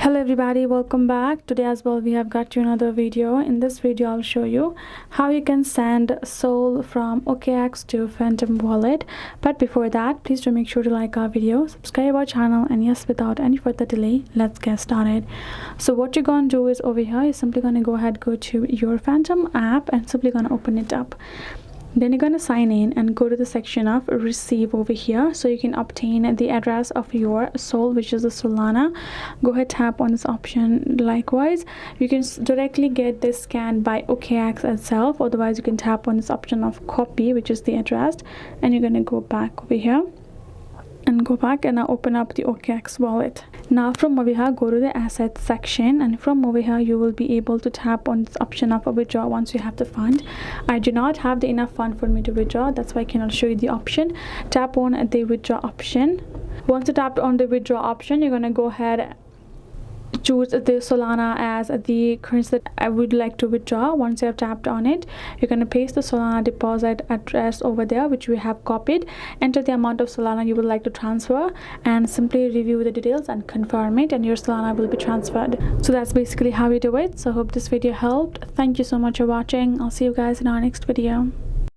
Hello everybody, welcome back. Today as well we have got you another video. In this video I'll show you how you can send Sol from OKX to Phantom wallet. But before that, please do make sure to like our video, subscribe our channel, and yes, without any further delay, let's get started. So what you're gonna do is over here, you're simply gonna go to your Phantom app and simply gonna open it up. Then you're going to sign in and go to the section of receive over here, so you can obtain the address of your Sol, which is the Solana. Go ahead, tap on this option. Likewise, you can directly get this scanned by OKX itself, otherwise you can tap on this option of copy, which is the address, and you're going to go back over here and go back and now open up the OKX wallet. Now from over here, go to the asset section, and from over here you will be able to tap on this option of a withdraw once you have the fund. I do not have the enough fund for me to withdraw, that's why I cannot show you the option. Tap on the withdraw option. Once you tapped on the withdraw option, you're going to go ahead, choose the Solana as the currency that I would like to withdraw. Once you have tapped on it, you're going to paste the Solana deposit address over there, which we have copied. Enter the amount of Solana you would like to transfer and simply review the details and confirm it, and your Solana will be transferred. So that's basically how you do it. So I hope this video helped. Thank you so much for watching. I'll see you guys in our next video.